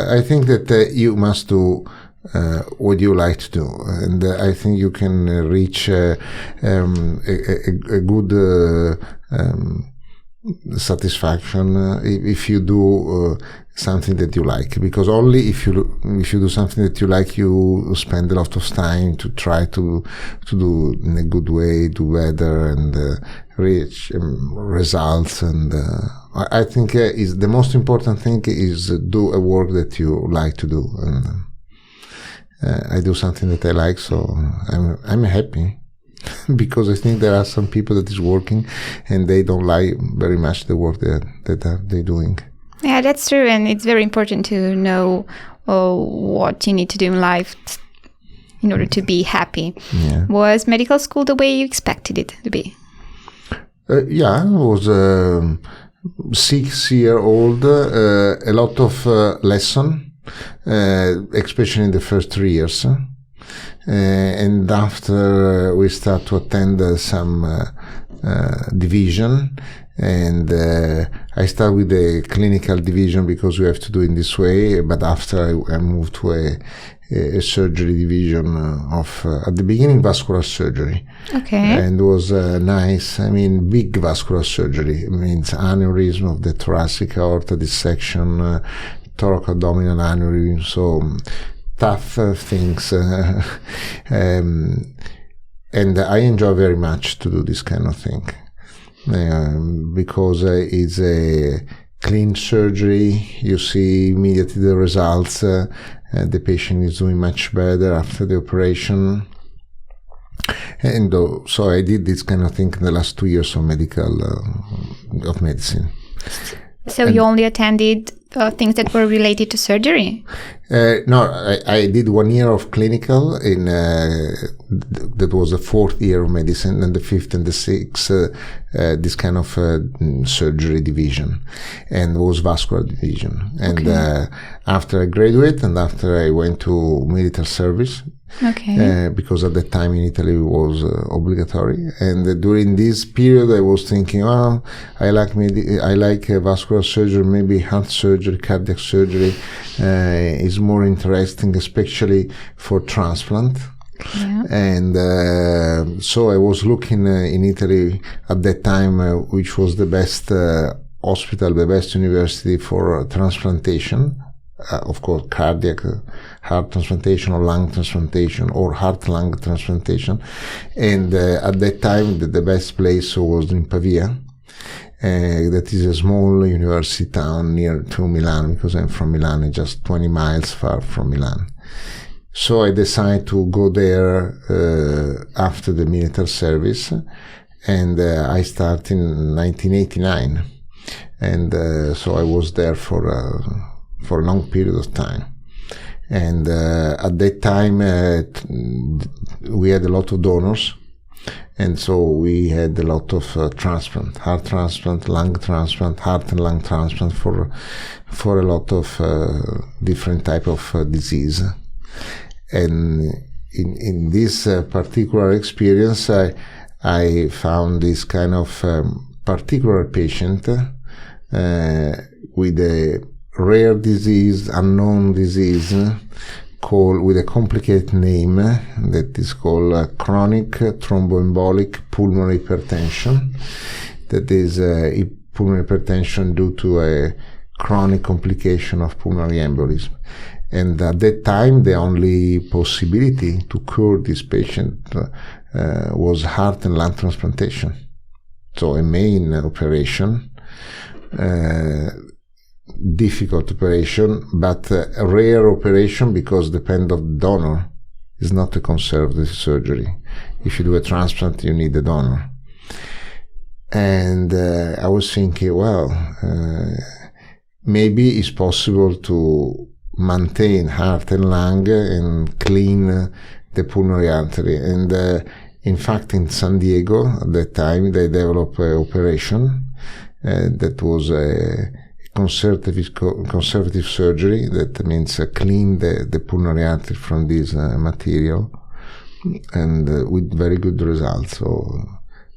I think that you must do what you like to do, and I think you can reach a good satisfaction if you do something that you like, because only if you do something that you like, you spend a lot of time to try to do in a good way, do better, and reach results. And I think is the most important thing is do a work that you like to do, and I do something that I like, so I'm happy. Because I think there are some people that is working and they don't like very much the work that they're doing. Yeah, that's true, and it's very important to know what you need to do in life in order to be happy. Yeah. Was medical school the way you expected it to be? Yeah, I was 6-year-old, a lot of lesson, especially in the first 3 years. And after we start to attend some division, and I start with the clinical division because we have to do in this way. But after I moved to a surgery division of at the beginning vascular surgery. Okay. And it was nice. I mean, big vascular surgery. It means aneurysm of the thoracic aorta, dissection, thoracoabdominal aneurysm. So tough things, and I enjoy very much to do this kind of thing, because it's a clean surgery. You see immediately the results. The patient is doing much better after the operation, and so I did this kind of thing in the last 2 years of medicine. So you only attended things that were related to surgery? No, I did 1 year of clinical in that was the 4th year of medicine, and the 5th and the 6th this kind of surgery division, and was vascular division. And after I graduated and after I went to military service, because at that time in Italy it was obligatory, and during this period I was thinking, I like vascular surgery, maybe heart surgery, cardiac surgery is more interesting, especially for transplant. Yeah. And so I was looking in Italy at that time, which was the best hospital, the best university for transplantation. Of course, cardiac, heart transplantation, or lung transplantation, or heart-lung transplantation. And at that time, the best place was in Pavia. That is a small university town near to Milan, because I'm from Milan, just 20 miles far from Milan. So I decided to go there after the military service, and I started in 1989. And so I was there for a long period of time. And at that time, we had a lot of donors. And so we had a lot of transplant, heart transplant, lung transplant, heart and lung transplant for a lot of different type of disease. And in this particular experience, I found this kind of particular patient with a rare disease, unknown disease, with a complicated name that is called chronic thromboembolic pulmonary hypertension. That is pulmonary hypertension due to a chronic complication of pulmonary embolism. And at that time, the only possibility to cure this patient was heart and lung transplantation. So a main operation, difficult operation, but a rare operation because depend of the donor. It's not a conservative surgery. If you do a transplant, you need a donor. And I was thinking, maybe it's possible to maintain heart and lung and clean the pulmonary artery. And in fact, in San Diego at that time, they developed an operation that was a conservative surgery. That means clean the pulmonary artery from this material, and with very good results. So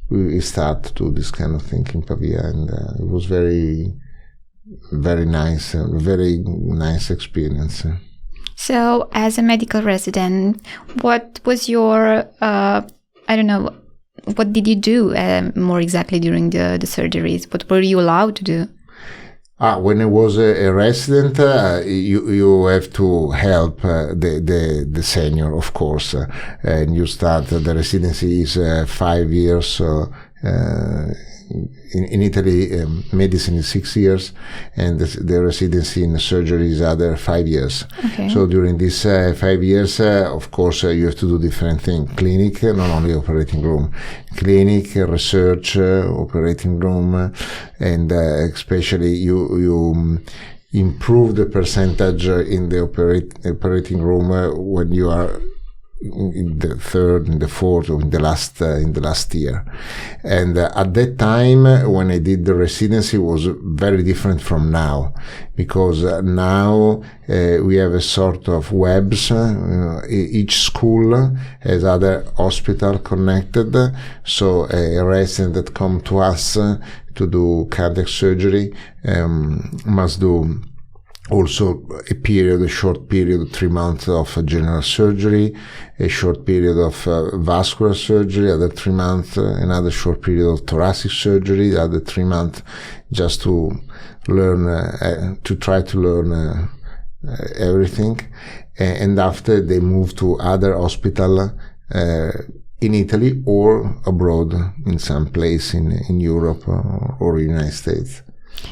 we start to do this kind of thing in Pavia, and it was very very nice experience. So, as a medical resident, what was your, what did you do more exactly during the surgeries? What were you allowed to do? When I was a resident, you have to help the senior, of course, and you start. The residency is 5 years. In Italy, medicine is 6 years, and the residency in surgery is other 5 years. Okay. So during these 5 years, of course, you have to do different things. Clinic, not only operating room. Clinic, research, operating room, and especially you improve the percentage in the operating room when you are in the third, in the fourth, or in the last year. And at that time, when I did the residency, was very different from now, because now we have a sort of webs. Each school has other hospital connected, so a resident that come to us to do cardiac surgery must do also a short period, 3 months of general surgery, a short period of vascular surgery, other 3 months, another short period of thoracic surgery, other 3 months, just to learn, to try to learn everything. And after they move to other hospital in Italy or abroad in some place in Europe or United States.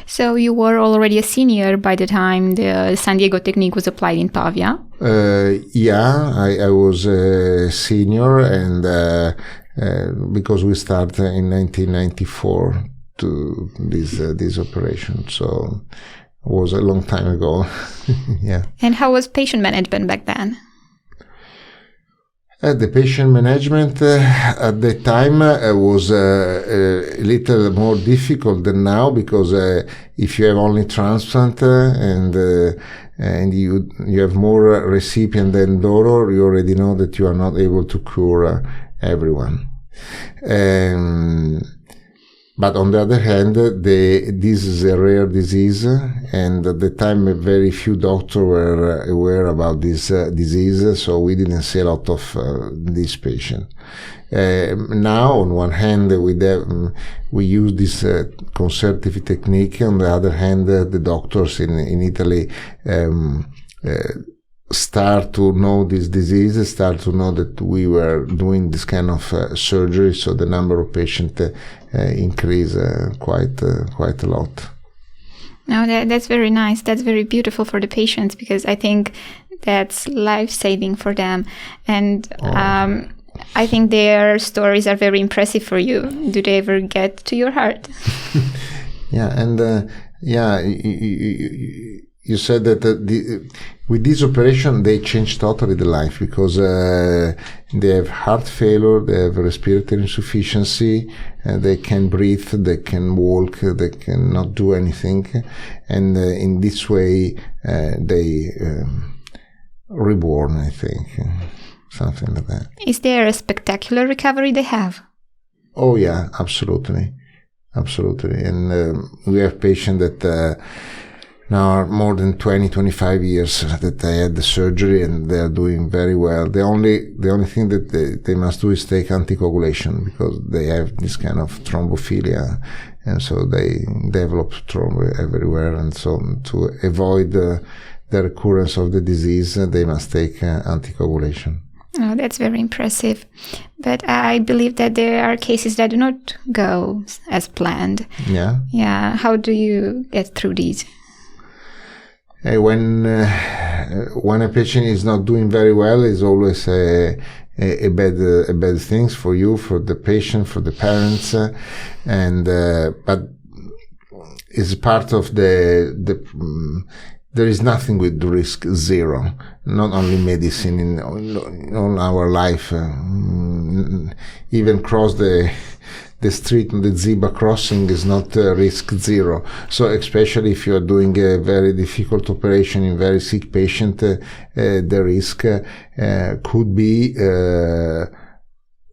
So you were already a senior by the time the San Diego technique was applied in Pavia? Yeah, I was a senior, and because we started in 1994 to this operation, so it was a long time ago. Yeah. And how was patient management back then? The patient management at that time was a little more difficult than now, because if you have only transplant and you have more recipient than donor, you already know that you are not able to cure everyone. But on the other hand, this is a rare disease, and at the time very few doctors were aware about this disease, so we didn't see a lot of this patient. Now, on one hand, we use this conservative technique. On the other hand, the doctors in Italy start to know this disease, start to know that we were doing this kind of surgery, so the number of patients increase quite a lot. No, that's very nice. That's very beautiful for the patients, because I think that's life-saving for them. And I think their stories are very impressive for you. Do they ever get to your heart? Yeah, and you said that with this operation they changed totally the life, because they have heart failure, they have respiratory insufficiency, they can breathe, they can walk, they cannot do anything, and in this way they reborn, I think, something like that. Is there a spectacular recovery they have? Oh yeah, absolutely, and we have patients that now are more than 20-25 years that they had the surgery, and they are doing very well. The only thing that they must do is take anticoagulation, because they have this kind of thrombophilia, and so they develop thrombi everywhere, and so to avoid the recurrence of the disease, they must take anticoagulation. Oh, that's very impressive. But I believe that there are cases that do not go as planned. Yeah? Yeah. How do you get through these? When a patient is not doing very well, it's always a bad thing for you, for the patient, for the parents, but it's part of there is nothing with risk zero. Not only medicine, in all our life, even cross the street on the zebra crossing is not risk zero. So especially if you are doing a very difficult operation in very sick patient, the risk could be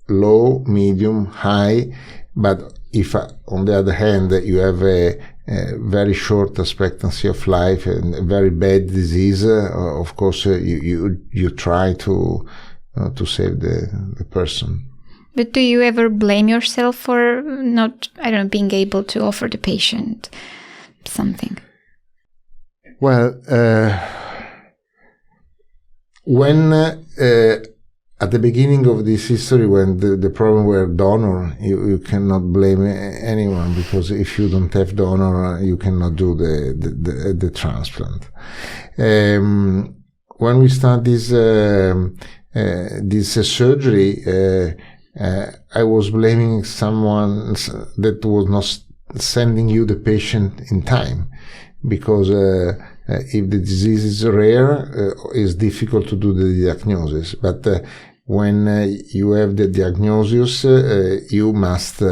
low, medium, high. But if on the other hand you have a very short expectancy of life and a very bad disease, of course, you try to save the person. But do you ever blame yourself for not, being able to offer the patient something? Well, when at the beginning of this history, when the problem were donor, you cannot blame anyone, because if you don't have donor, you cannot do the transplant. When we start this surgery, I was blaming someone that was not sending you the patient in time, because if the disease is rare, it's difficult to do the diagnosis. But when you have the diagnosis, you must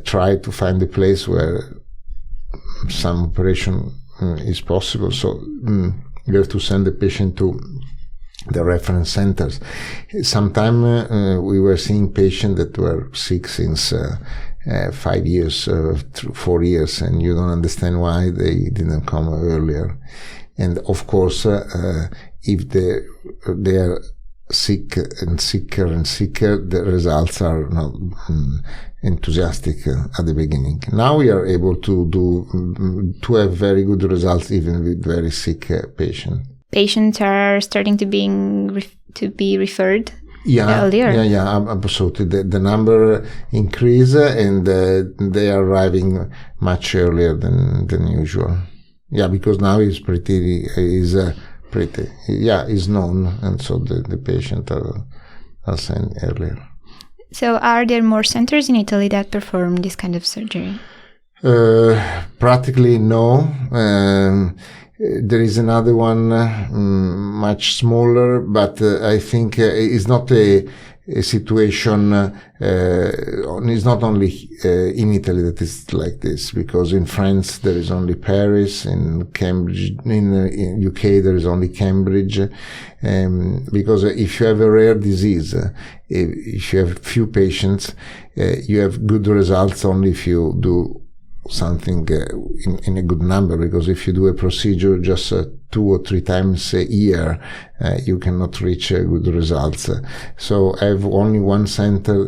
try to find a place where some operation is possible. So you have to send the patient to the reference centers. Sometimes we were seeing patients that were sick since 5 years, 4 years, and you don't understand why they didn't come earlier. And of course, if they are sick and sicker and sicker, the results are not enthusiastic at the beginning. Now we are able to have very good results even with very sick patients. Patients are starting to be referred earlier. Yeah, absolutely. The number increase, and they are arriving much earlier than usual. Yeah, because now it's known, and so the patient are sent earlier. So are there more centers in Italy that perform this kind of surgery? Practically no. There is another one much smaller, but I think it's not a situation, it's not only in Italy that is like this, because in France there is only Paris, in Cambridge, in UK there is only Cambridge, because if you have a rare disease, if you have few patients, you have good results only if you do something in a good number, because if you do a procedure just 2 or 3 times a year, you cannot reach good results. So I have only one center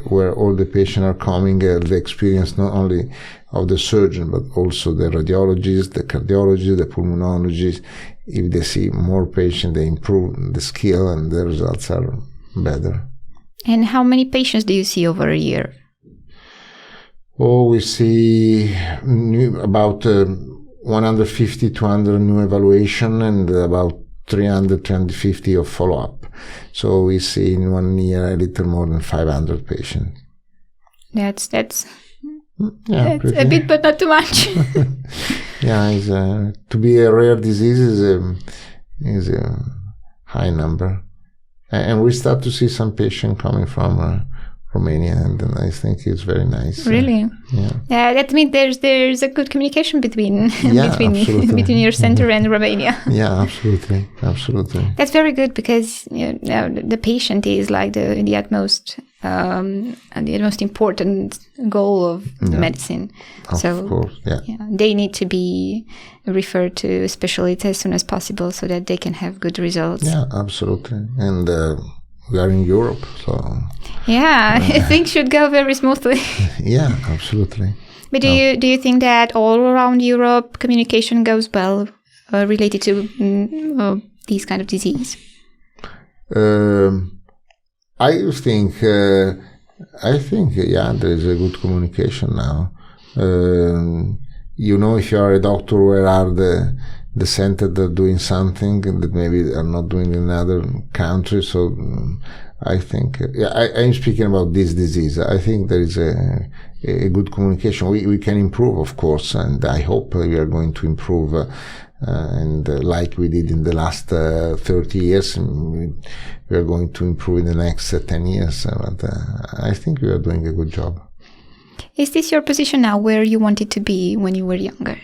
where all the patients are coming, the experience not only of the surgeon, but also the radiologist, the cardiologist, the pulmonologist. If they see more patients, they improve the skill and the results are better. And how many patients do you see over a year? Oh, we see about 150, 200 new evaluation and about 300, 350 of follow-up. So we see in 1 year a little more than 500 patients. That's a bit, but not too much. Yeah, to be a rare disease is a high number. And we start to see some patients coming from Romania, and I think it's very nice. Really? Yeah. That means there's a good communication between your center and Romania. Yeah, absolutely. That's very good, because the patient is like the utmost important goal of medicine. Of course, yeah. They need to be referred to specialists as soon as possible so that they can have good results. Yeah, absolutely. And we are in Europe, so things should go very smoothly. Yeah, absolutely. But do you think that all around Europe communication goes well related to these kind of disease? I think there is a good communication now. If you are a doctor, where are the center that are doing something that maybe are not doing in other countries? So I think, I'm speaking about this disease. I think there is a good communication. We can improve, of course, and I hope we are going to improve, and like we did in the last 30 years, we are going to improve in the next 10 years. But I think we are doing a good job. Is this your position now, where you wanted to be when you were younger?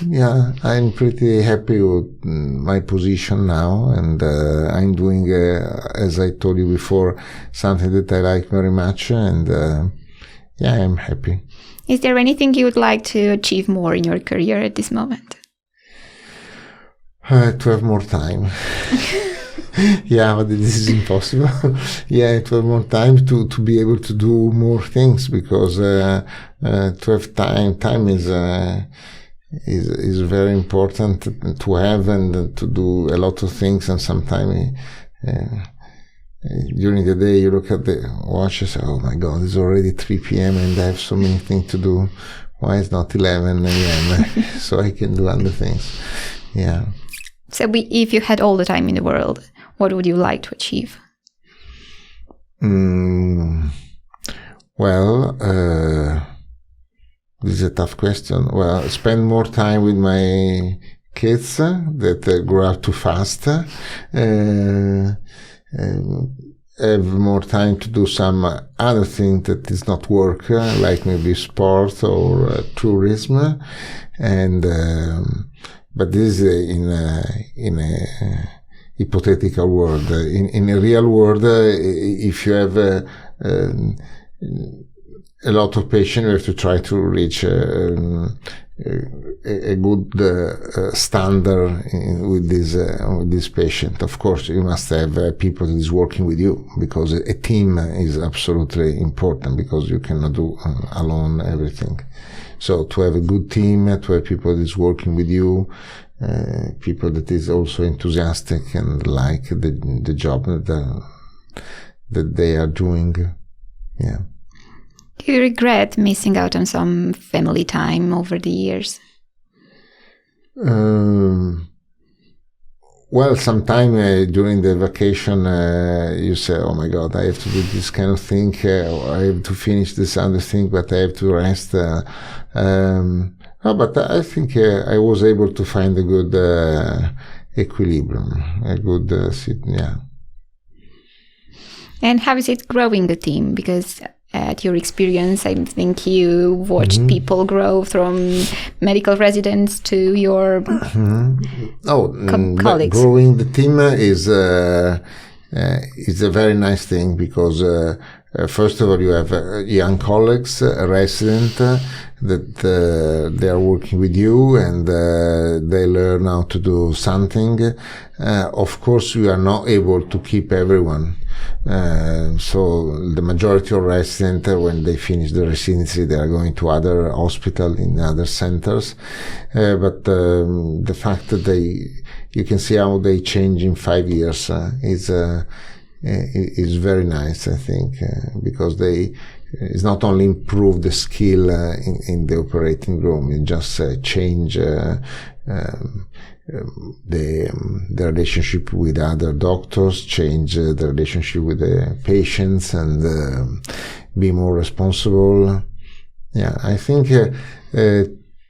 Yeah, I'm pretty happy with my position now, and I'm doing, as I told you before, something that I like very much, and yeah, I'm happy. Is there anything you would like to achieve more in your career at this moment? To have more time. Yeah, but this is impossible. Yeah, to have more time to be able to do more things, because to have time is very important to have, and to do a lot of things. And sometimes during the day you look at the watch and say, oh my God, it's already 3 p.m. and I have so many things to do. Why is not 11 a.m. so I can do other things? Yeah. So if you had all the time in the world, what would you like to achieve? Well, this is a tough question. Well, spend more time with my kids that grow up too fast. Have more time to do some other thing that is not work, like maybe sport or tourism, and but this is in a hypothetical world. In a real world, if you have a lot of patients, you have to try to reach a good standard with this patient. Of course, you must have people that is working with you, because a team is absolutely important, because you cannot do alone everything. So to have a good team, to have people that is working with you, people that is also enthusiastic and like the job that they are doing. Yeah. Do you regret missing out on some family time over the years? Well, sometime during the vacation, you say, oh my God, I have to do this kind of thing, or I have to finish this other thing, but I have to rest. But I think I was able to find a good equilibrium, a good yeah. And how is it growing the team? Because at your experience, I think you watched people grow from medical residents to your colleagues. Growing the team is a very nice thing, because first of all, you have young colleagues, resident, that they are working with you, and they learn how to do something. Of course, you are not able to keep everyone. So the majority of residents, when they finish the residency, they are going to other hospitals in other centers. But the fact that you can see how they change in 5 years is very nice, I think, because it's not only improve the skill in the operating room, it just change the relationship with other doctors, change the relationship with the patients, and be more responsible. Yeah, I think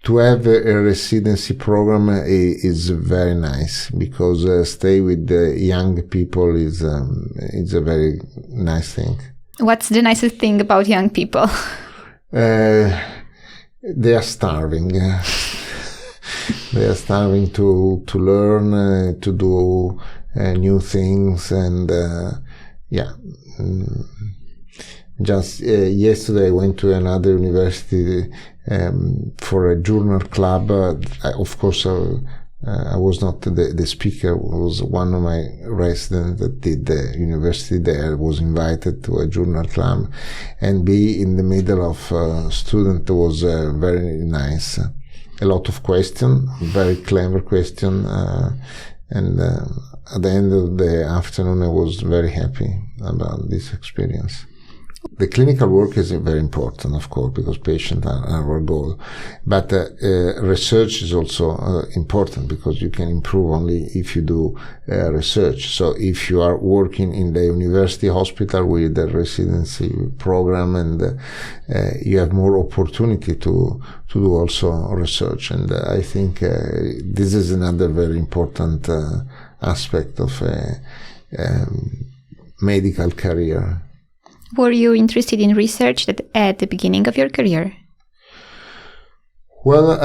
to have a residency program is very nice, because stay with the young people is a very nice thing. What's the nicest thing about young people? They are starving. They are starving to learn, to do new things, and just yesterday I went to another university for a journal club. Of course, I was not the speaker. It was one of my residents that did the university there, was invited to a journal club, and be in the middle of student was very nice. A lot of questions, very clever question, and at the end of the afternoon I was very happy about this experience. The clinical work is very important, of course, because patients are our goal. But research is also important, because you can improve only if you do research. So if you are working in the university hospital with the residency program, and you have more opportunity to do also research. And I think this is another very important aspect of a medical career. Were you interested in research at the beginning of your career? Well,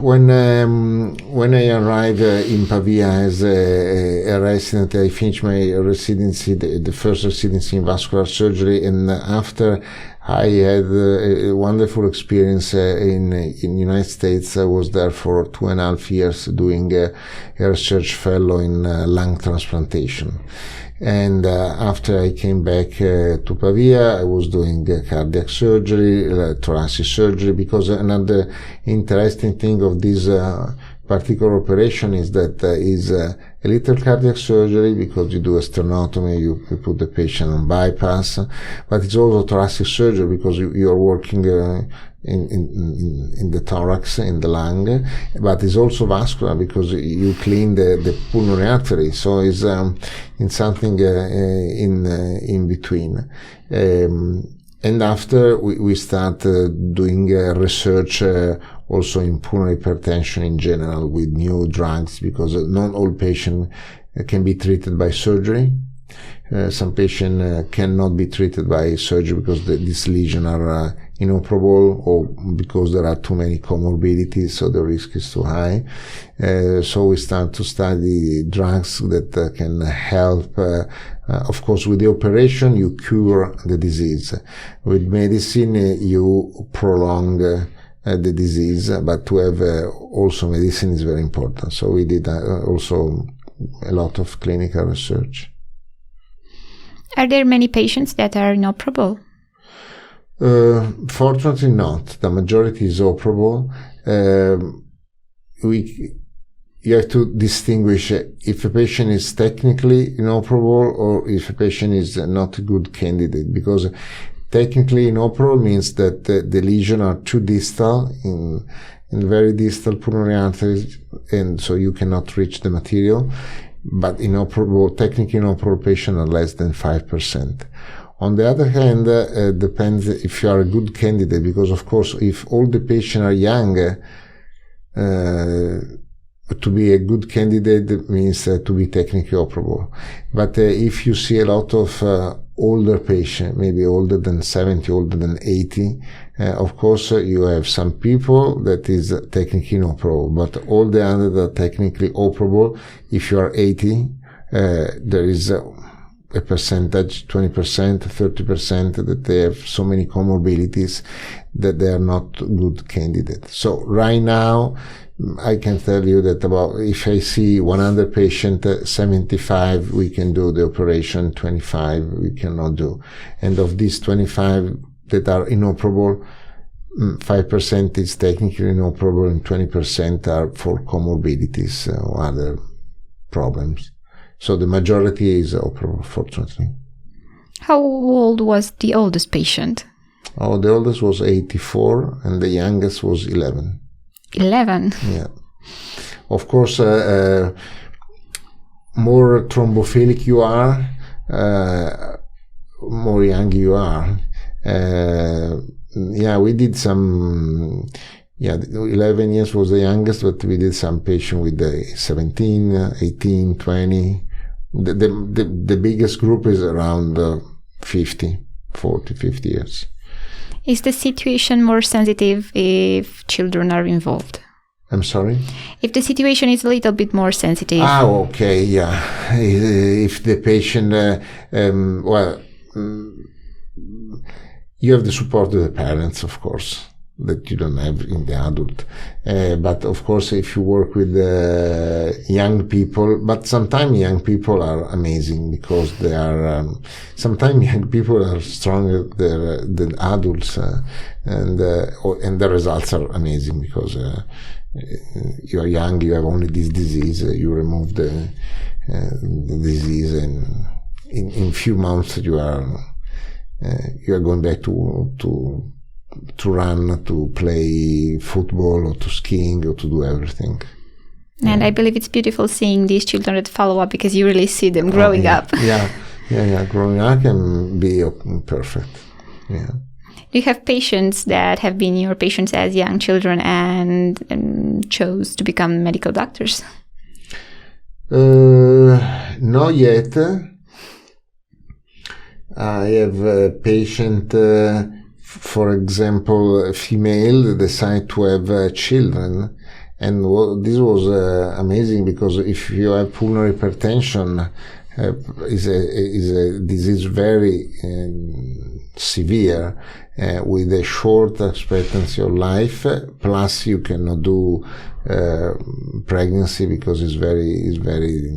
when I arrived in Pavia as a resident, I finished my residency, the first residency in vascular surgery, and after I had a wonderful experience in United States. I was there for 2.5 years doing a research fellow in lung transplantation. And after I came back to Pavia, I was doing cardiac surgery, thoracic surgery, because another interesting thing of this particular operation is that is a little cardiac surgery, because you do a sternotomy, you put the patient on bypass, but it's also thoracic surgery because you are working in the thorax, in the lung, but it's also vascular because you clean the pulmonary artery. So it's in something in between. And after we start doing research also in pulmonary hypertension in general with new drugs, because not all patients can be treated by surgery. Some patients cannot be treated by surgery because these lesions are inoperable, or because there are too many comorbidities, so the risk is too high. So we start to study drugs that can help. Of course, with the operation, you cure the disease. With medicine, you prolong the disease, but to have also medicine is very important. So we did also a lot of clinical research. Are there many patients that are inoperable? Fortunately not. The majority is operable. You have to distinguish if a patient is technically inoperable or if a patient is not a good candidate, because technically inoperable means that the lesions are too distal, in very distal pulmonary arteries, and so you cannot reach the material. But technically inoperable patients are less than 5%. On the other hand, depends if you are a good candidate, because of course, if all the patients are young, to be a good candidate means to be technically operable. But if you see a lot of older patients, maybe older than 70, older than 80, of course you have some people that is technically inoperable, but all the others are technically operable. If you are 80, there is a percentage, 20%, 30%, that they have so many comorbidities that they are not good candidates. So right now, I can tell you that if I see 100 patients, 75 we can do the operation, 25 we cannot do. And of these 25 that are inoperable, 5% is technically inoperable and 20% are for comorbidities or other problems. So the majority is operable, fortunately. How old was the oldest patient? Oh, the oldest was 84 and the youngest was 11. 11? Yeah. Of course, more thrombophilic you are, more young you are. We did some, 11 years was the youngest, but we did some patient with 17, 18, 20. The biggest group is around 50 years. Is the situation more sensitive if children are involved? I'm sorry? If the situation is a little bit more sensitive. Okay, yeah. If the patient, you have the support of the parents, of course, that you don't have in the adult. But of course, if you work with young people, but sometimes young people are amazing because they are, sometimes young people are stronger than adults, and the results are amazing because you are young, you have only this disease, you remove the disease, and in few months you are going back to run, to play football, or to skiing, or to do everything. And I believe it's beautiful seeing these children that follow up, because you really see them growing up. Growing up can be perfect. Yeah. Do you have patients that have been your patients as young children and chose to become medical doctors? Not yet. I have a patient, for example, a female that decided to have children. And this was amazing, because if you have pulmonary hypertension, is a disease very severe, with a short expectancy of life. Plus, you cannot do pregnancy because it's very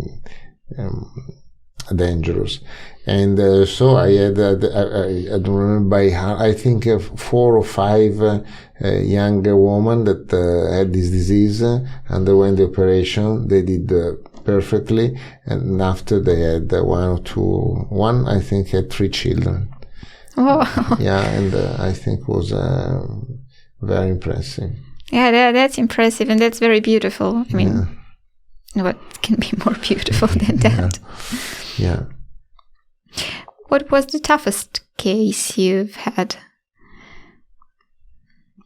dangerous. And so I had, I don't remember by heart, I think 4 or 5 young women that had this disease underwent the operation. They did perfectly, and after they had one I think had 3 children. Oh. Yeah, and I think was very impressive. Yeah, that's impressive, and that's very beautiful. I mean, what can be more beautiful than that? Yeah. What was the toughest case you've had?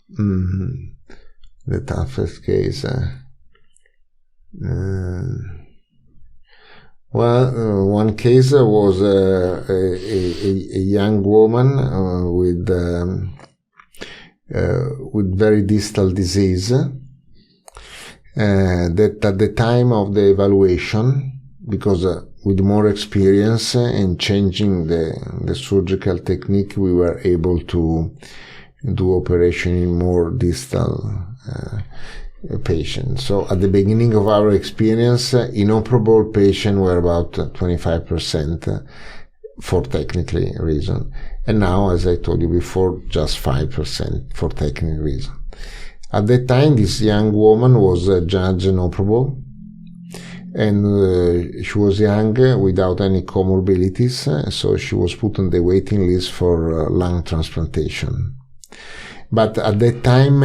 The toughest case. One case was a young woman with very distal disease. That at the time of the evaluation, because with more experience in changing the surgical technique, we were able to do operation in more distal patients. So at the beginning of our experience, inoperable patients were about 25% for technical reason. And now, as I told you before, just 5% for technical reason. At that time, this young woman was judged inoperable, and she was young without any comorbidities, so she was put on the waiting list for lung transplantation. But at that time,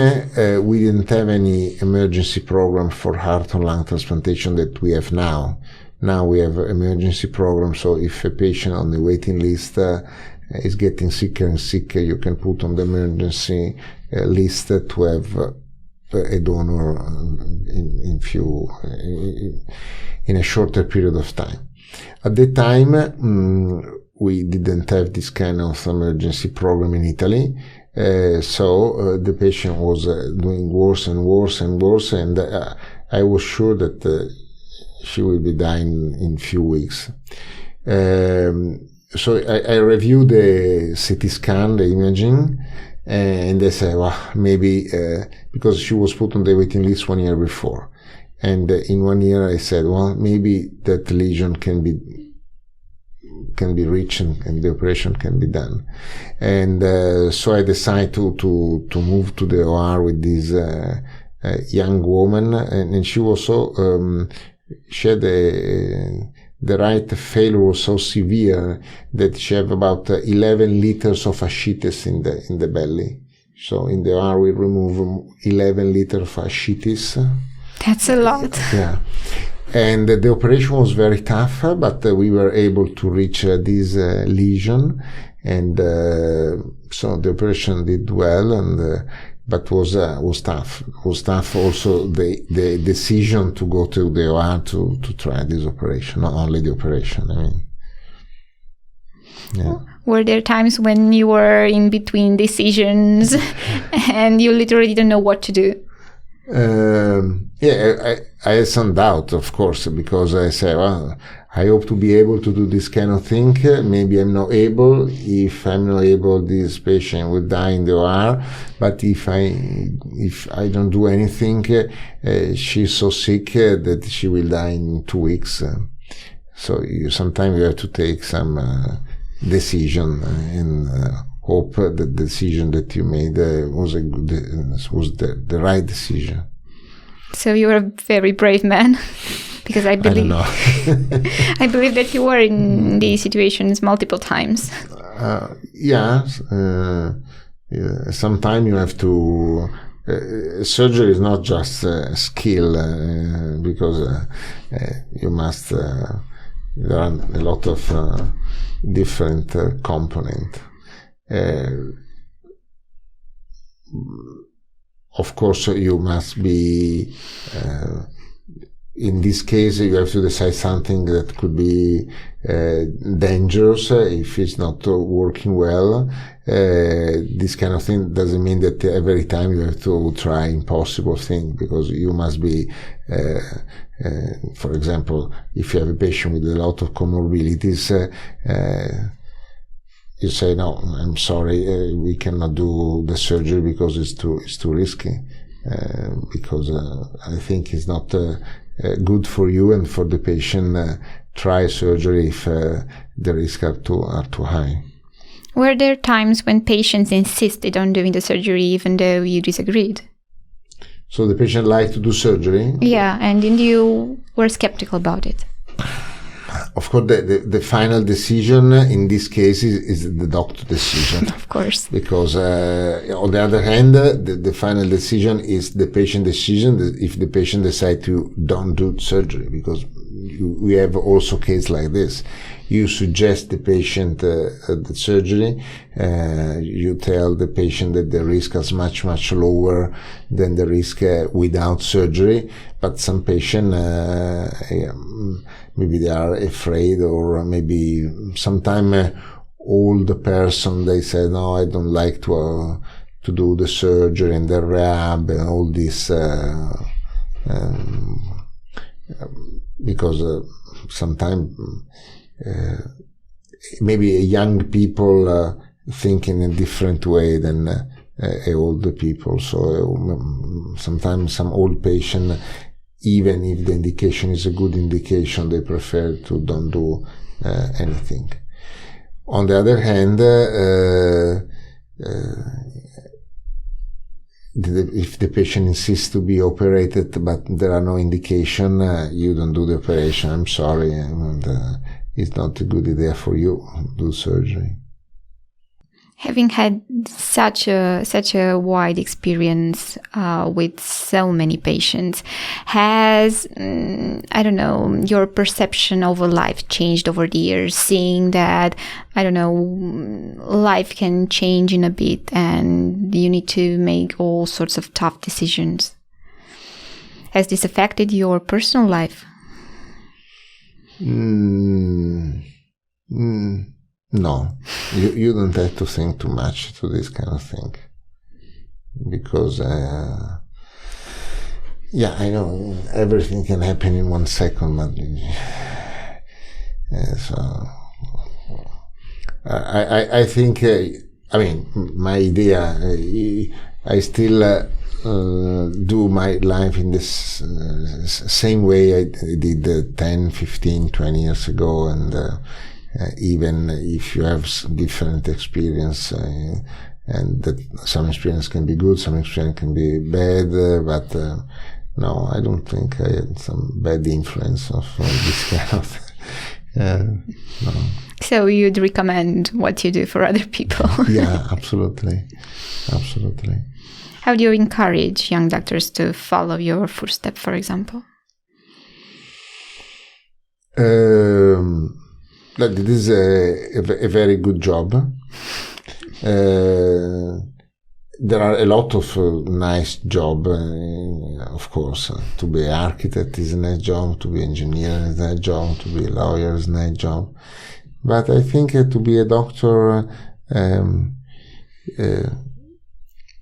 we didn't have any emergency program for heart and lung transplantation that we have now. Now we have emergency program, so if a patient on the waiting list is getting sicker and sicker, you can put on the emergency list to have a donor in a shorter period of time. At the time, we didn't have this kind of emergency program in Italy, so the patient was doing worse and worse and worse, and I was sure that she will be dying in few weeks. So I reviewed the CT scan, the imaging, and they said, well, maybe, because she was put on the waiting list 1 year before. And in 1 year I said, well, maybe that lesion can be reached and the operation can be done. And so I decided to move to the OR with this young woman, and she was so, she had the right failure was so severe that she had about 11 liters of ascites in the belly. So in the OR we remove 11 liters of ascites. That's a lot. Yeah. And the operation was very tough, but we were able to reach this lesion, and so the operation did well, but was tough. It was tough also the decision to go to the OR to try this operation, not only the operation. I mean, yeah. Were there times when you were in between decisions and you literally didn't know what to do? Yeah, I had some doubt, of course, because I said, well, I hope to be able to do this kind of thing. Maybe I'm not able. If I'm not able, this patient will die in the OR. But if I don't do anything, she's so sick that she will die in 2 weeks. So sometimes you have to take some decision and hope that the decision that you made was the right decision. So you were a very brave man, because I believe I believe that you were in these situations multiple times. Yeah. Sometimes you have to. Surgery is not just skill, because you must. There are a lot of different components. Of course, you must be, in this case, you have to decide something that could be dangerous if it's not working well. This kind of thing doesn't mean that every time you have to try impossible thing, because you must be for example, if you have a patient with a lot of comorbidities, you say, no, I'm sorry, we cannot do the surgery because it's too risky. Because I think it's not good for you and for the patient. Try surgery if the risks are too high. Were there times when patients insisted on doing the surgery even though you disagreed? So the patient liked to do surgery? Yeah, and then you were skeptical about it. Of course, the final decision in this case is the doctor decision. Of course. Because on the other hand, the final decision is the patient decision if the patient decides to don't do surgery, because we have also cases like this. You suggest the patient the surgery, you tell the patient that the risk is much, much lower than the risk without surgery, but some patient, maybe they are afraid, or maybe sometime old person, they say, no, I don't like to do the surgery and the rehab and all this, because sometimes maybe young people think in a different way than older people. So sometimes some old patient, even if the indication is a good indication, they prefer to don't do anything. On the other hand, if the patient insists to be operated but there are no indication, you don't do the operation. I'm sorry, and it's not a good idea for you to do surgery. Having had such a wide experience with so many patients, has your perception of a life changed over the years? Seeing that life can change in a bit, and you need to make all sorts of tough decisions. Has this affected your personal life? No, you don't have to think too much to this kind of thing, because I know everything can happen in 1 second, but so I think my idea, I still do my life in this same way I did 10, 15, 20 years ago, and even if you have different experience, and that some experience can be good, some experience can be bad, but no, I don't think I had some bad influence of this kind of no. So you'd recommend what you do for other people? Yeah, absolutely. How do you encourage young doctors to follow your footsteps, for example? That it is a very good job. There are a lot of nice jobs, of course. To be an architect is a nice job, to be an engineer is a nice job, to be a lawyer is a nice job. But I think to be a doctor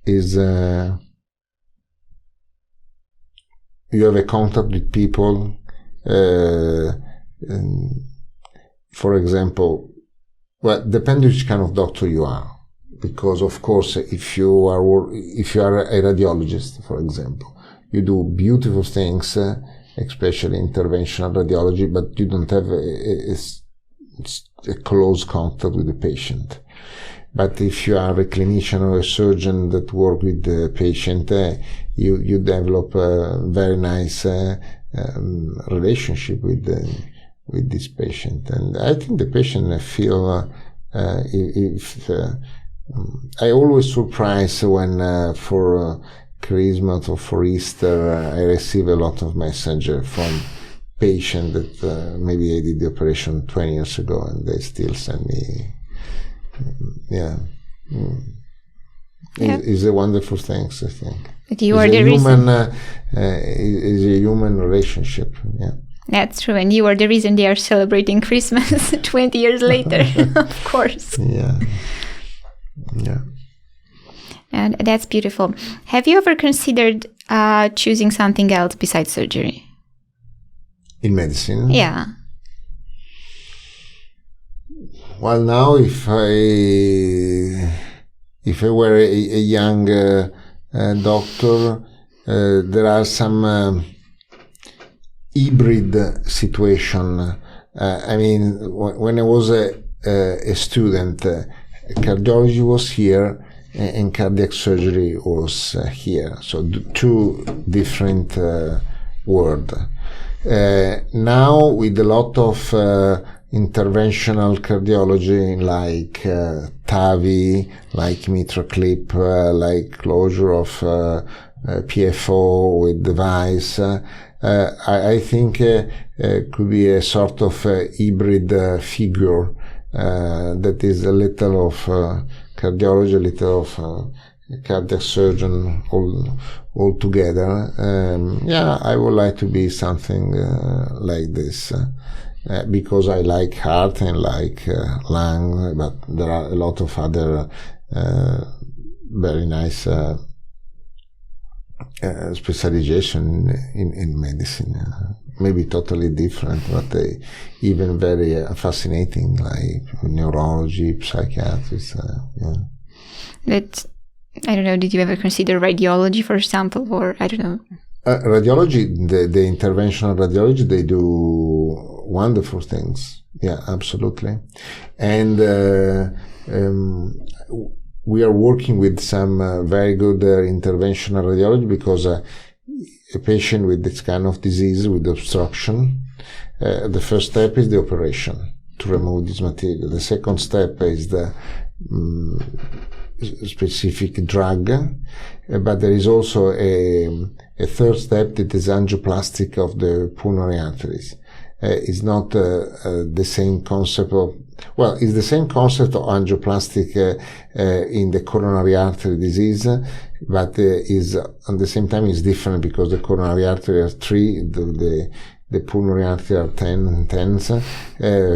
is you have a contact with people. For example, well, depends which kind of doctor you are, because of course, if you are a radiologist, for example, you do beautiful things, especially interventional radiology, but you don't have a close contact with the patient. But if you are a clinician or a surgeon that work with the patient, you develop a very nice relationship with this patient, and I think the patient feel I always surprise when for Christmas or for Easter I receive a lot of messages from patients that maybe I did the operation 20 years ago and they still send me It's a wonderful thing, I think. But you are the reason. It's a human relationship, yeah. That's true, and you are the reason they are celebrating Christmas 20 years later, of course. Yeah. And that's beautiful. Have you ever considered choosing something else besides surgery? In medicine? Yeah. Well, now if I were a young doctor, there are some hybrid situation. I mean, when I was a student, cardiology was here and cardiac surgery was here. So two different worlds. Now with a lot of interventional cardiology like TAVI, like mitral clip, like closure of PFO with device, I think could be a sort of hybrid figure that is a little of cardiology, a little of cardiac surgeon all together. Yeah, I would like to be something like this because I like heart and like lung, but there are a lot of other very nice specialization in medicine. Maybe totally different, but even very fascinating, like neurology, psychiatrists. Yeah. But I don't know, did you ever consider radiology, for example, or I don't know? Radiology, the interventional radiology, they do wonderful things. Yeah, absolutely. And we are working with some very good interventional radiology because a patient with this kind of disease, with obstruction, the first step is the operation to remove this material. The second step is the specific drug, but there is also a third step that is angioplastic of the pulmonary arteries. It's not the same concept of, well, it's the same concept of angioplastic in the coronary artery disease, but is at the same time is different because the coronary artery are 3, the pulmonary artery are 10,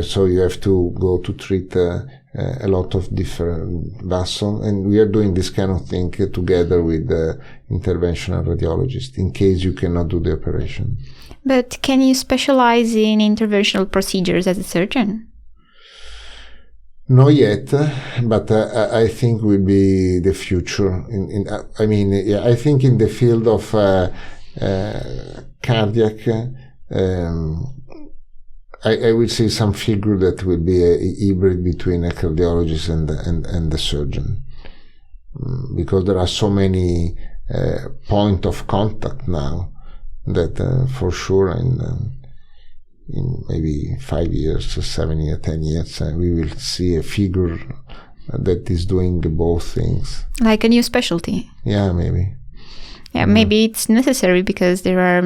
so you have to go to treat a lot of different vessels, and we are doing this kind of thing together with the interventional radiologist in case you cannot do the operation. But can you specialize in interventional procedures as a surgeon? Not yet, but I think will be the future. I think in the field of cardiac, I will see some figure that will be a hybrid between a cardiologist and the surgeon, because there are so many point of contact now that for sure in maybe 5 years, 7 years, 10 years, we will see a figure that is doing both things. Like a new specialty? Yeah, maybe. Yeah, maybe it's necessary because there are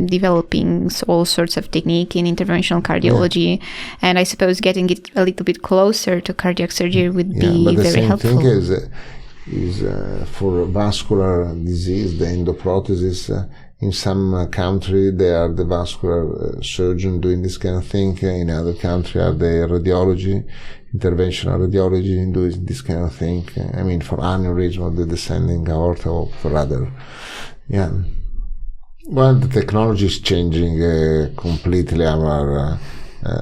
developing all sorts of technique in interventional cardiology, and I suppose getting it a little bit closer to cardiac surgery would be very helpful. But the same thing is for vascular disease, the endoprothesis. In some country, they are the vascular surgeon doing this kind of thing. In other country, are the radiology, interventional radiology doing this kind of thing. I mean, for aneurysm of the descending aorta or for other. Yeah. Well, the technology is changing completely our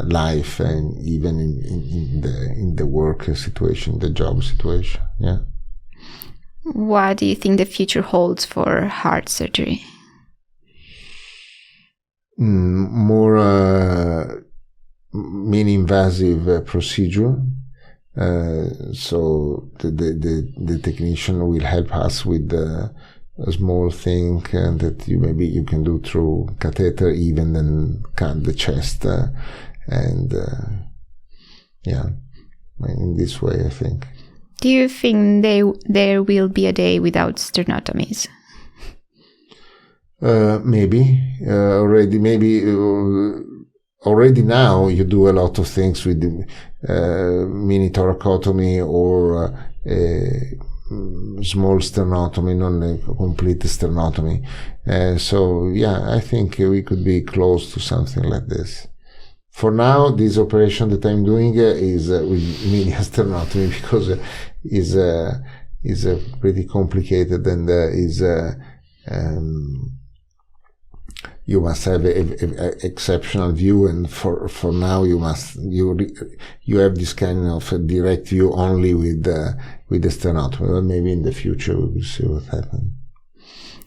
life, and even in the work situation, the job situation. Yeah. What do you think the future holds for heart surgery? More mini-invasive procedure. So the technician will help us with a small thing that maybe you can do through catheter, even and cut the chest, and in this way, I think. Do you think there will be a day without sternotomies? Maybe already now you do a lot of things with mini thoracotomy or small sternotomy, not a complete sternotomy. So yeah, I think we could be close to something like this. For now, this operation that I'm doing is with mini sternotomy because is pretty complicated and you must have a exceptional view, and for now you have this kind of a direct view only with the sternotomy. Well, maybe in the future we will see what happens.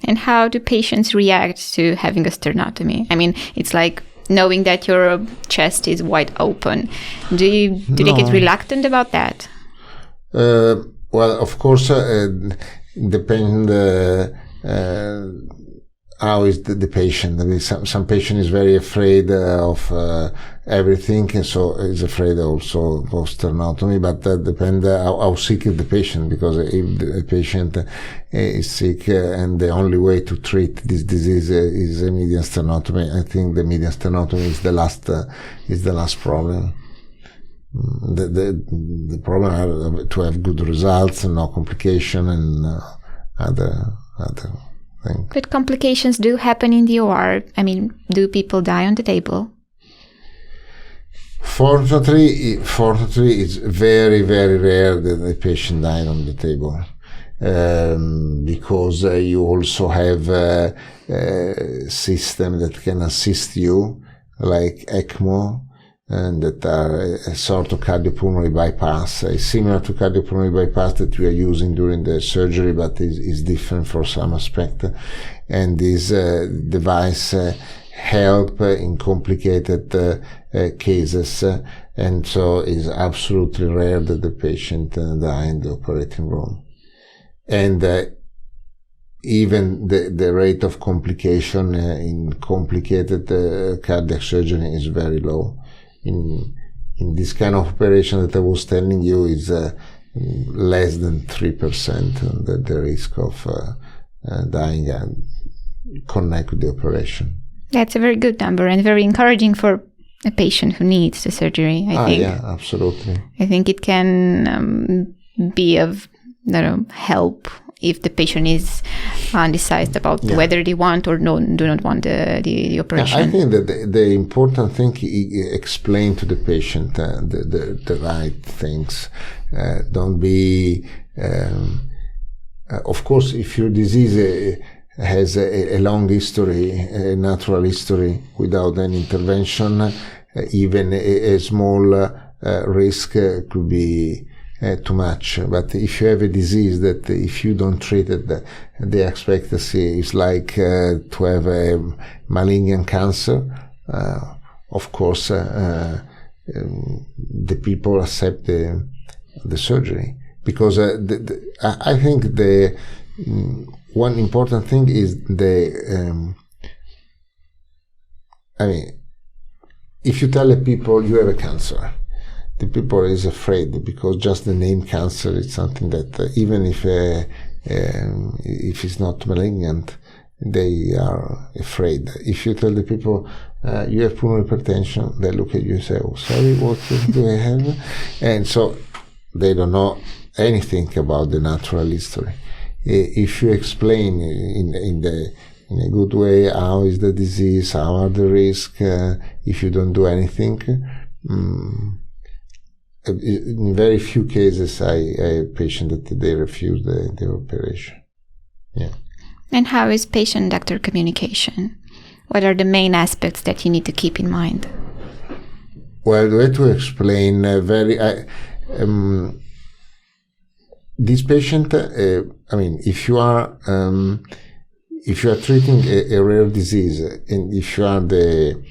And how do patients react to having a sternotomy? I mean, it's like knowing that your chest is wide open. Do they get reluctant about that? Well, of course, depend how is the patient. I mean, some patient is very afraid of everything, and so is afraid also of sternotomy. But that depends how sick is the patient, because if the patient is sick and the only way to treat this disease is a median sternotomy, I think the median sternotomy is the last problem. The problem are to have good results and no complication and other things. But complications do happen in the OR. I mean, do people die on the table? Fortunately, it's very, very rare that the patient died on the table, because you also have a system that can assist you, like ECMO, and that are a sort of cardiopulmonary bypass, similar to cardiopulmonary bypass that we are using during the surgery, but is different for some aspect. And this device help in complicated cases, and so it's absolutely rare that the patient die in the operating room. And even the rate of complication in complicated cardiac surgery is very low. In this kind of operation that I was telling you is less than 3% the risk of dying and connect with the operation. That's a very good number and very encouraging for a patient who needs the surgery, I think. Yeah, absolutely. I think it can be of help if the patient is undecided about whether they want or do not want the operation. I think that the important thing is explain to the patient the right things. Don't be... of course, if your disease has a long history, a natural history, without any intervention, even a small risk could be too much. But if you have a disease that if you don't treat it, the expectancy is like to have a malignant cancer, of course the people accept the surgery, because I think the one important thing is if you tell the people you have a cancer, the people is afraid, because just the name cancer is something that even if it's not malignant, they are afraid. If you tell the people you have pulmonary hypertension, they look at you and say, "Oh, sorry, what do I have?" And so they don't know anything about the natural history. If you explain in a good way how is the disease, how are the risks, if you don't do anything. In very few cases, I have patients that they refuse the operation. Yeah. And how is patient-doctor communication? What are the main aspects that you need to keep in mind? Well, the way to explain this patient. If you are treating a rare disease, and if you are the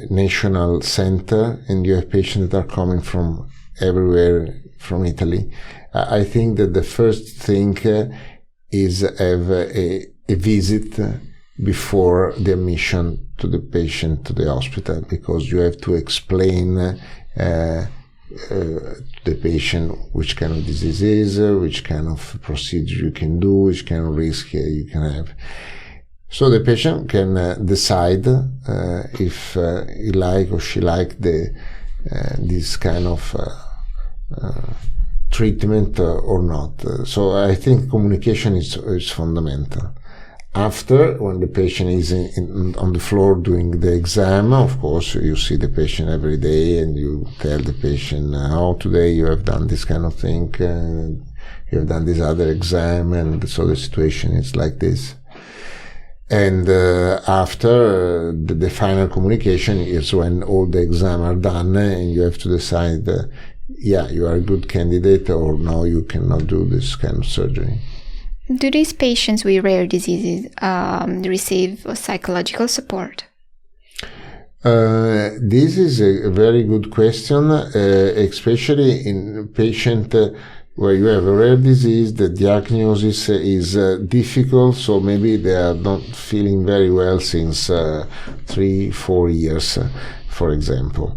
national center and you have patients that are coming from everywhere from Italy, I think that the first thing is have a visit before the admission to the patient to the hospital, because you have to explain to the patient which kind of disease is, which kind of procedure you can do, which kind of risk you can have. So the patient can decide if he like or she like this kind of treatment or not. So I think communication is fundamental. After, when the patient is on the floor doing the exam, of course, you see the patient every day and you tell the patient, "Oh, today you have done this kind of thing, you have done this other exam, and so the situation is like this." And after the final communication is when all the exams are done and you have to decide, you are a good candidate, or no, you cannot do this kind of surgery. Do these patients with rare diseases receive psychological support? This is a very good question, especially in patient where you have a rare disease. The diagnosis is difficult, so maybe they are not feeling very well since 3-4 years, for example.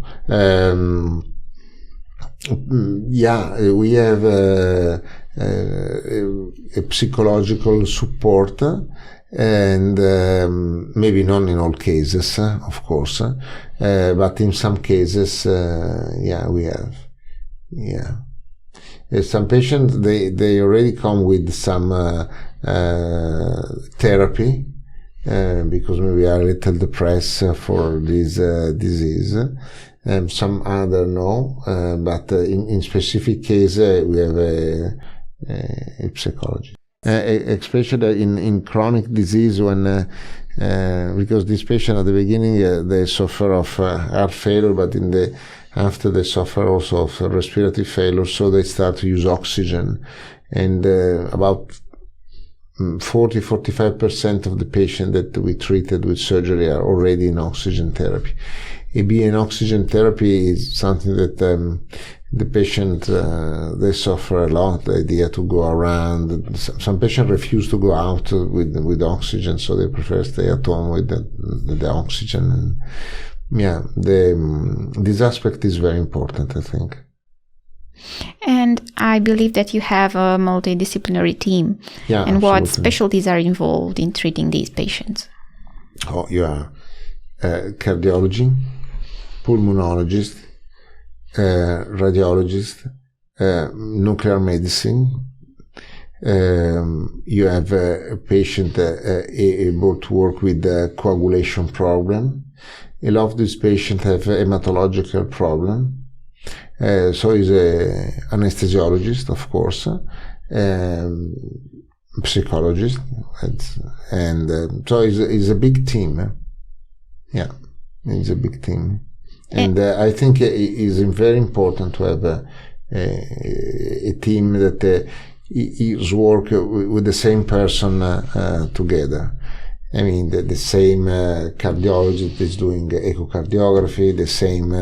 We have a psychological support, and maybe not in all cases, of course, but in some cases, we have. Some patients, they already come with some therapy, because maybe are a little depressed for this disease. Some other no, but in specific case we have a psychology. Especially in chronic disease, when because this patient at the beginning they suffer of heart failure, but after they suffer also of respiratory failure, so they start to use oxygen, and about 40-45% of the patients that we treated with surgery are already in oxygen therapy. Being in oxygen therapy is something that the patient, they suffer a lot, the idea to go around. Some patients refuse to go out with oxygen, so they prefer stay at home with the oxygen. And this aspect is very important, I think. And I believe that you have a multidisciplinary team. Yeah, and absolutely. What specialties are involved in treating these patients? Cardiology, pulmonologist, radiologist, nuclear medicine. You have a patient able to work with a coagulation problem. A lot of these patients have hematological problem. So he's a anesthesiologist, of course, psychologist, and so it's a big team. Yeah, it's a big team. And I think it is very important to have a team that is work with the same person together. I mean, the same cardiologist is doing echocardiography, the same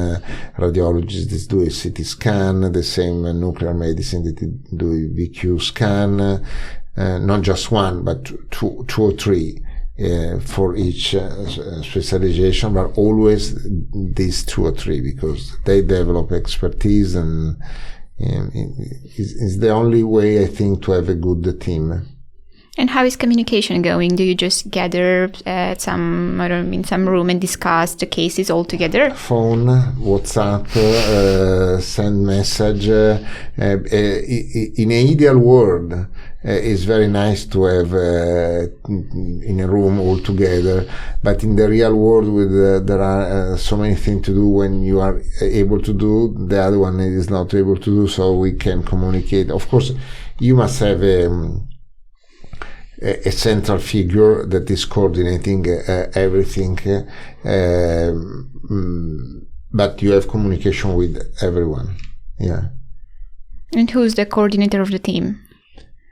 radiologist is doing CT scan, the same nuclear medicine that is doing VQ scan, not just one, but two or three. For each specialization, but always these 2 or 3, because they develop expertise, and it's the only way, I think, to have a good team. And how is communication going? Do you just gather in some room and discuss the cases all together? Phone, WhatsApp, send message. In an ideal world, it's very nice to have in a room all together, but in the real world, there are so many things to do. When you are able to do, the other one is not able to do, so we can communicate. Of course, you must have a central figure that is coordinating everything, but you have communication with everyone. Yeah. And who's the coordinator of the team?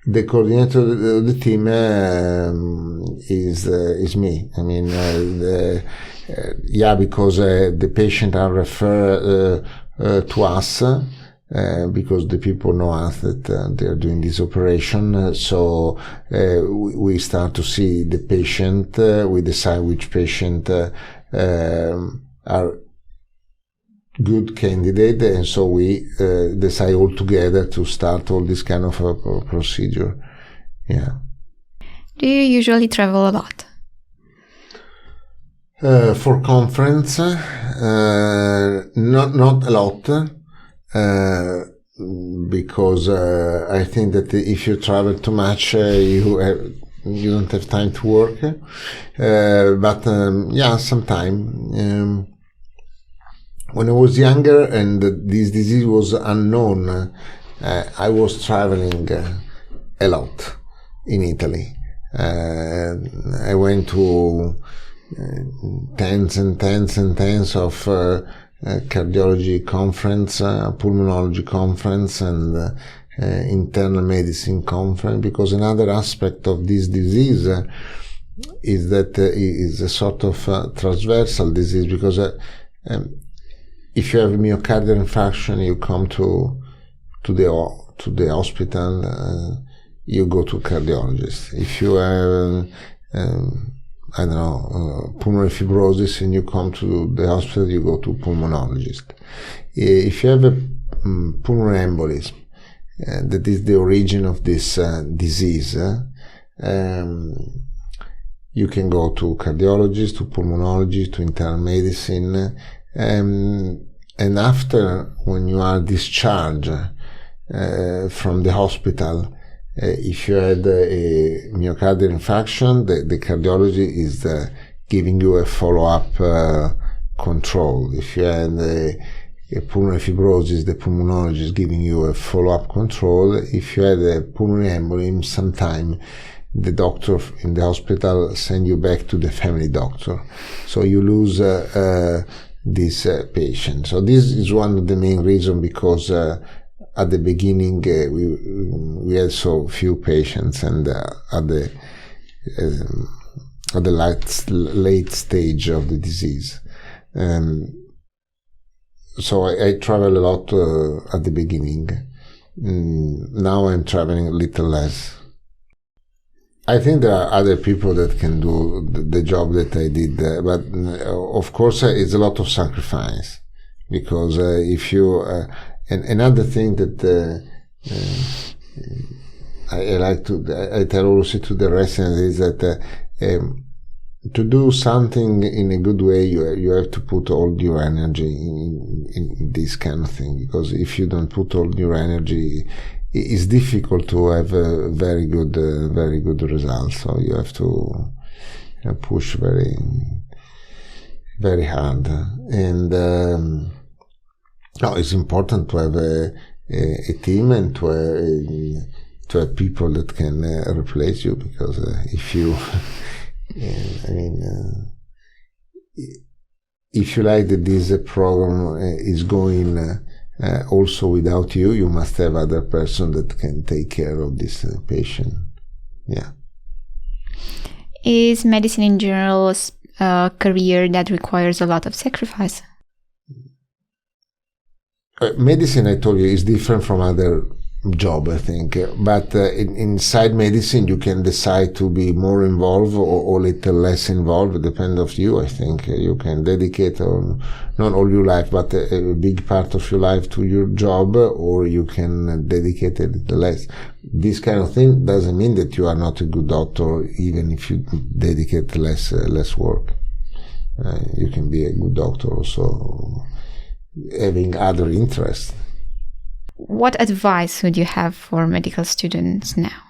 The coordinator of the team is me. I mean, because the patient are referred to us. Because the people know us that they are doing this operation, so we start to see the patient. We decide which patient are good candidate, and so we decide all together to start all this kind of procedure. Yeah. Do you usually travel a lot? For conference, not a lot. Because I think that if you travel too much, you don't have time to work. But sometime. When I was younger and this disease was unknown, I was traveling a lot in Italy. I went to tens and tens and tens of cardiology conference, pulmonology conference, and internal medicine conference, because another aspect of this disease is that it is a sort of transversal disease, because if you have a myocardial infarction, you come to the hospital, you go to cardiologist. If you have I don't know, pulmonary fibrosis, and you come to the hospital, you go to pulmonologist. If you have a pulmonary embolism, that is the origin of this disease, you can go to cardiologist, to pulmonologist, to internal medicine, and after, when you are discharged from the hospital, if you had a myocardial infarction, the cardiology is giving you a follow-up control. If you had a pulmonary fibrosis, the pulmonologist is giving you a follow-up control. If you had a pulmonary embolism, sometime the doctor in the hospital send you back to the family doctor. So you lose this patient. So this is one of the main reasons, because at the beginning we had so few patients, and at the late stage of the disease. So I travel a lot at the beginning. Now I'm traveling a little less. I think there are other people that can do the job that I did, but of course it's a lot of sacrifice, because if you and another thing that I tell also to the residents is that to do something in a good way, you have to put all your energy in this kind of thing, because if you don't put all your energy, it's difficult to have a very good results. So you have to push very, very hard, and it's important to have a team, and to have people that can replace you, because if you if you like that this program is going also without you, you must have other person that can take care of this patient. Yeah. Is medicine in general a career that requires a lot of sacrifice? Medicine, I told you, is different from other job, I think. But inside medicine, you can decide to be more involved or little less involved. It depends of you, I think. You can dedicate not all your life, but a big part of your life to your job, or you can dedicate a little less. This kind of thing doesn't mean that you are not a good doctor, even if you dedicate less work. You can be a good doctor also having other interests. What advice would you have for medical students now?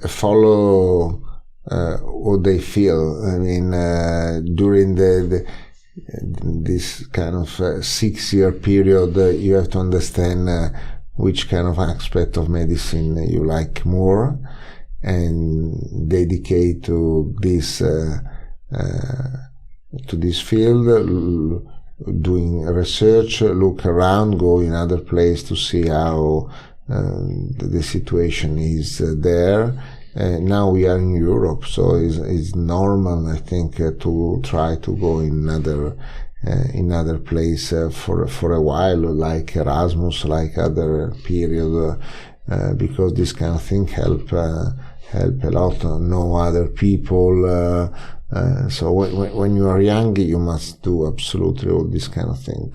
Follow what they feel. I mean, during this kind of 6-year period, you have to understand which kind of aspect of medicine you like more, and dedicate to this field. Doing research, look around, go in other places to see how the situation is there. Now we are in Europe, so it's normal, I think, to try to go in another place for a while, like Erasmus, like other period, because this kind of thing help a lot. Know other people. So when you are young, you must do absolutely all this kind of thing.